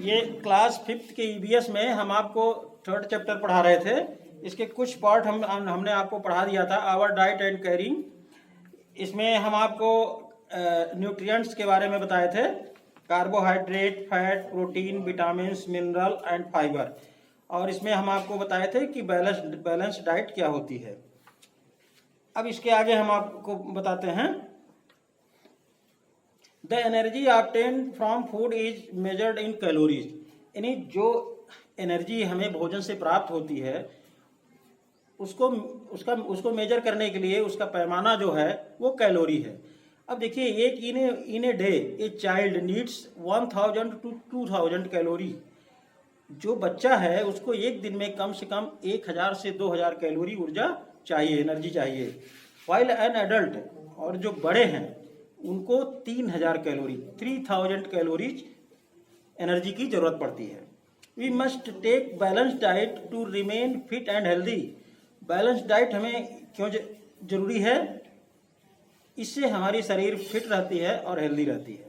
ये class 5th के EVS में हम आपको 3rd चैप्टर पढ़ा रहे थे। इसके कुछ पार्ट हमने आपको पढ़ा दिया था, आवर डाइट एंड कैरिंग। इसमें हम आपको न्यूट्रिएंट्स के बारे में बताए थे, carbohydrate, fat, protein, vitamin, mineral and fibre. और इसमें हम आपको बताए थे कि बैलेंस डाइट क्या होती है। अब इसके आगे हम आपको बताते हैं, the energy obtained from food is measured in calories. यानी जो एनर्जी हमें भोजन से प्राप्त होती है उसको मेजर करने के लिए उसका पैमाना जो है वो कैलोरी है। अब देखिए, एक in a day a child needs 1000 to 2000 calorie. जो बच्चा है उसको एक दिन में कम से कम 1000 से 2000 कैलोरी ऊर्जा चाहिए, एनर्जी चाहिए। वाइल एन एडल्ट, और जो बड़े हैं उनको 3000 कैलोरी 3000 कैलोरीज एनर्जी की जरूरत पड़ती है। We must take balance diet to remain fit and healthy. Balance diet हमें क्यों जरूरी है? इससे हमारी शरीर फिट रहती है और हेल्दी रहती है।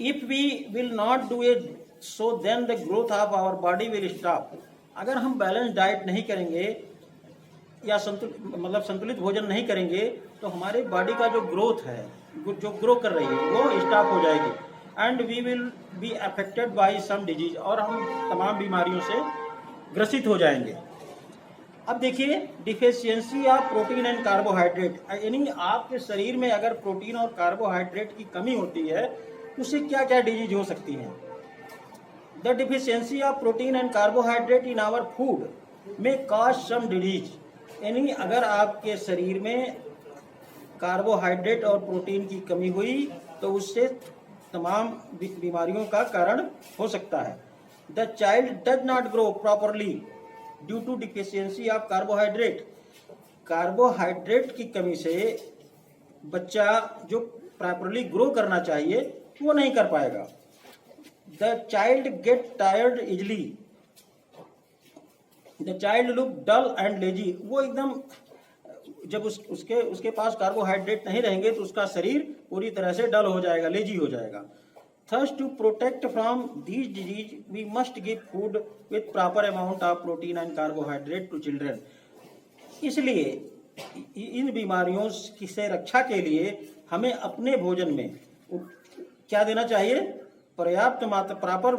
If we will not do it so then the growth of our body will stop. अगर हम बैलेंस डाइट नहीं करेंगे या संतुलित भोजन नहीं करेंगे तो हमारे बॉडी का जो ग्रोथ है, जो ग्रो कर रही है, वो स्टॉप हो जाएगी। And we will be affected by some disease, और हम तमाम बीमारियों से ग्रसित हो जाएंगे। अब देखिए, deficiency of protein and carbohydrate, यानी आपके शरीर में अगर प्रोटीन और कार्बोहाइड्रेट की कमी होती है तो उससे क्या क्या डिजीज हो सकती हैं। The deficiency of protein and carbohydrate in our food में कॉज सम डिजीज। यानी अगर आपके शरीर में कार्बोहाइड्रेट और प्रोटीन की कमी हुई तो उससे तमाम बीमारियों का कारण हो सकता है। The child does not grow properly due to deficiency of carbohydrate. Carbohydrate की कमी से बच्चा जो प्रॉपरली ग्रो करना चाहिए वो नहीं कर पाएगा। The child get tired easily. The child look dull and lazy. वो एकदम, जब उसके पास कार्बोहाइड्रेट नहीं रहेंगे तो उसका शरीर पूरी तरह से डल हो जाएगा, लेजी हो जाएगा। Thus to protect from these disease we must give food with proper amount of protein and carbohydrate to children. इसलिए इन बीमारियों से रक्षा के लिए हमें अपने भोजन में क्या देना चाहिए? पर्याप्त प्रॉपर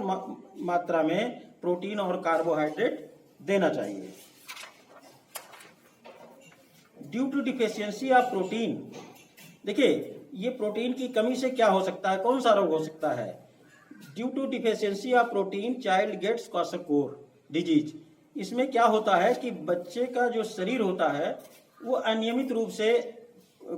मात्रा में प्रोटीन और कार्बोहाइड्रेट देना चाहिए। Due to deficiency of protein, देखिए ये प्रोटीन की कमी से क्या हो सकता है, कौन सा रोग हो सकता है? Due to deficiency of protein child gets kwashiorkor disease. इसमें क्या होता है कि बच्चे का जो शरीर होता है वो अनियमित रूप से,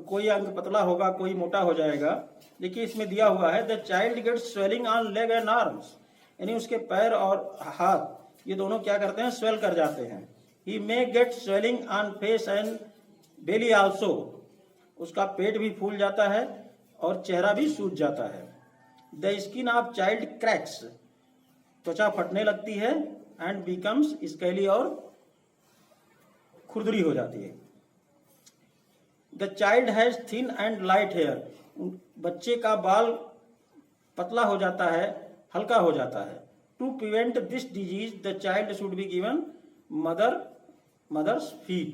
कोई अंग पतला होगा, कोई मोटा हो जाएगा। देखिए इसमें दिया हुआ है, the child gets swelling on leg and arms. यानी उसके पैर और हाथ ये दोनों क्या करते हैं? स्वेल कर जाते हैं। He may get swelling on face and belly also. उसका पेट भी फूल जाता है और चेहरा भी सूज जाता है। The skin of child cracks. त्वचा फटने लगती है। एंड बिकम्स स्केली, और खुरदरी हो जाती है। The child has thin and light hair. बच्चे का बाल पतला हो जाता है, हल्का हो जाता है। To prevent this disease the child should be given mother's feed.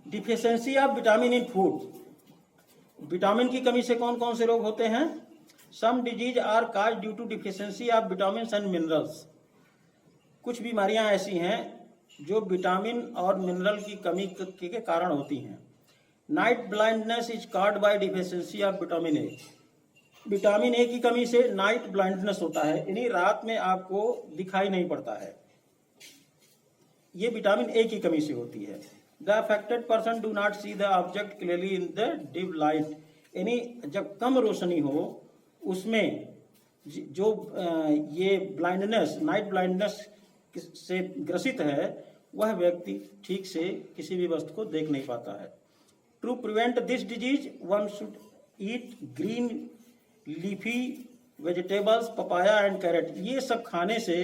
Deficiency of vitamin in food. Vitamin की कमी से कौन कौन से रोग होते हैं? Some disease are caused due to deficiency of vitamin and minerals. कुछ बीमारियां ऐसी हैं जो विटामिन और मिनरल की कमी के कारण होती हैं। Night blindness is caused by deficiency of vitamin A. Vitamin A की कमी से नाइट ब्लाइंडनेस होता है, यानी रात में आपको दिखाई नहीं पड़ता है। ये विटामिन ए की कमी से होती है। The affected person do not see the object clearly in the dim light. यानी जब कम रोशनी हो उसमें जो ये ब्लाइंडनेस, नाइट ब्लाइंडनेस से ग्रसित है, वह व्यक्ति ठीक से किसी भी वस्तु को देख नहीं पाता है। To prevent this disease one should eat green leafy vegetables, papaya and carrot. ये सब खाने से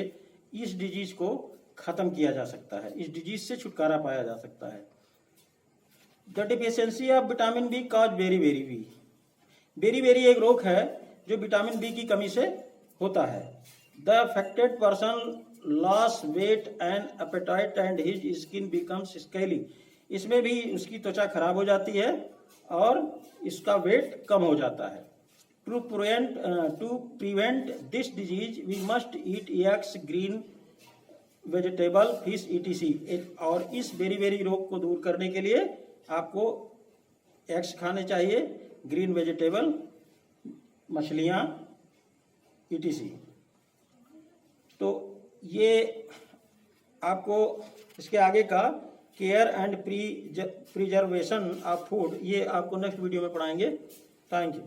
इस डिजीज को खत्म किया जा सकता है, इस डिजीज से छुटकारा पाया जा सकता है। The deficiency of vitamin B cause वेरी वी। बेरी एक रोग है जो विटामिन बी की कमी से होता है। The affected person loss weight and appetite and his skin becomes scaly. इसमें भी उसकी त्वचा खराब हो जाती है और इसका वेट कम हो जाता है। To prevent this disease we must eat eggs, green vegetable, fish etc। और इस बेरी रोग को दूर करने के लिए आपको एग्स खाने चाहिए, ग्रीन वेजिटेबल, मछलियाँ etc। तो ये आपको इसके आगे का care and preservation of food ये आपको नेक्स्ट वीडियो में पढ़ाएंगे। Thank you.